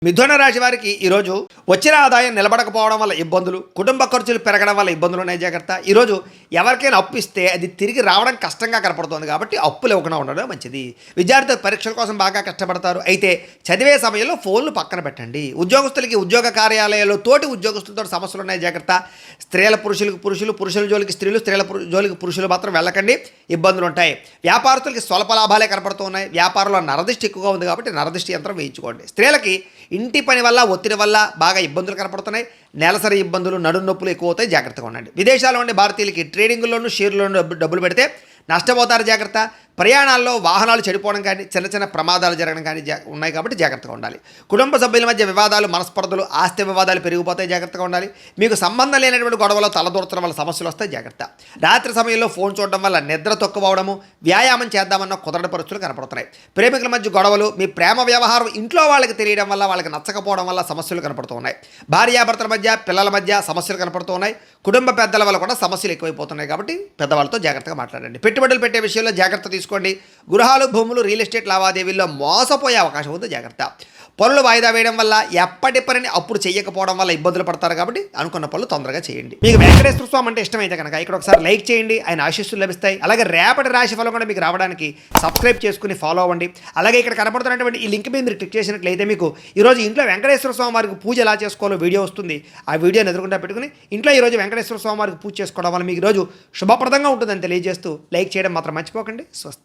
మిథున రాశి వారికి ఈరోజు వచ్చిన ఆదాయం నిలబడకపోవడం వల్ల ఇబ్బందులు, కుటుంబ ఖర్చులు పెరగడం వల్ల ఇబ్బందులు ఉన్నాయి. జాగ్రత్త. ఈరోజు ఎవరికైనా అప్పు ఇస్తే అది తిరిగి రావడం కష్టంగా కనపడుతుంది కాబట్టి అప్పులు ఇవ్వకుండా ఉండడం మంచిది. విద్యార్థులు పరీక్షల కోసం బాగా కష్టపడతారు. అయితే చదివే సమయంలో ఫోన్లు పక్కన పెట్టండి. ఉద్యోగస్తులకి ఉద్యోగ కార్యాలయాల్లో తోటి ఉద్యోగస్తులతో సమస్యలు ఉన్నాయి. జాగ్రత్త. స్త్రీల పురుషులకు పురుషులు, పురుషుల జోలికి స్త్రీలు, స్త్రీల జోలికి పురుషులు మాత్రం వెళ్ళకండి, ఇబ్బందులు ఉంటాయి. వ్యాపారస్తులకి స్వల్ప లాభాలే కనపడుతూ ఉన్నాయి. వ్యాపారంలో నరదిష్టి ఎక్కువగా ఉంది కాబట్టి నరదిష్టి యంత్రం వేయించుకోండి. స్త్రీలకి ఇంటి పని వల్ల ఒత్తిడి వల్ల బాగా ఇబ్బందులు కనపడుతున్నాయి. నెలసరి ఇబ్బందులు, నడుము నొప్పులు ఎక్కువ అవుతాయి. జాగ్రత్తగా ఉండండి. విదేశాల్లో ఉండే భారతీయులకి ట్రేడింగ్లోనూ షేర్లోనూ డబ్బులు పెడితే నష్టపోతారు. జాగ్రత్త. ప్రయాణాల్లో వాహనాలు చెడిపోవడం కానీ చిన్న చిన్న ప్రమాదాలు జరగడం కానీ ఉన్నాయి కాబట్టి జాగ్రత్తగా ఉండాలి. కుటుంబ సభ్యుల మధ్య వివాదాలు, మనస్పర్ధలు, ఆస్తి వివాదాలు పెరిగిపోతాయి. జాగ్రత్తగా ఉండాలి. మీకు సంబంధం లేనటువంటి గొడవలో తలదూర్చడం వల్ల సమస్యలు వస్తాయి. జాగ్రత్త. రాత్రి సమయంలో ఫోన్ చూడడం వల్ల నిద్ర తక్కువ అవడము, వ్యాయామం చేద్దామన్న కుదరని పరిస్థితులు కనపడుతున్నాయి. ప్రేమికుల మధ్య గొడవలు, మీ ప్రేమ వ్యవహారం ఇంట్లో వాళ్ళకి తెలియడం వల్ల, వాళ్ళకి నచ్చకపోవడం వల్ల సమస్యలు కనపడుతూ ఉన్నాయి. భార్యాభర్తల మధ్య, పిల్లల మధ్య సమస్యలు కనపడుతూ ఉన్నాయి. కుటుంబ పెద్దల వల్ల కూడా సమస్యలు ఎక్కువైపోతున్నాయి కాబట్టి పెద్దవాళ్ళతో జాగ్రత్తగా మాట్లాడండి. పెట్టుబడులు పెట్టే విషయంలో జాగ్రత్త తీసుకోండి. గృహాలు, భూములు, రియల్ ఎస్టేట్ లావాదేవీల్లో మోసపోయే అవకాశం ఉంది. జాగ్రత్త. పనులు వాయిదా వేయడం వల్ల, ఎప్పటి పనిని అప్పుడు చేయకపోవడం వల్ల ఇబ్బందులు పడతారు కాబట్టి అనుకున్న పనులు తొందరగా చేయండి. మీకు వెంకటేశ్వర స్వామి అంటే ఇష్టమైతే కనుక ఇక్కడ ఒకసారి లైక్ చేయండి, ఆయన ఆశీస్సులు లభిస్తాయి. అలాగే రేపటి రాశి ఫలం కూడా మీకు రావడానికి సబ్స్క్రైబ్ చేసుకుని ఫాలో అవ్వండి. అలాగే ఇక్కడ కనపడుతున్నటువంటి ఈ లింక్ మీద మీరు క్లిక్ చేసినట్లయితే మీకు ఈరోజు ఇంట్లో వెంకటేశ్వర స్వామి వారికి పూజ ఎలా చేసుకోవాలో వీడియో వస్తుంది. ఆ వీడియోని ఎదురుకుండా పెట్టుకుని ఇంట్లో ఈరోజు వెంకటేశ్వర స్వామి వారికి పూజ చేసుకోవడం వల్ల మీకు ఈరోజు శుభప్రదంగా ఉంటుందని తెలియజేస్తూ లైక్ చేయడం మాత్రం మర్చిపోకండి. స్వస్తి.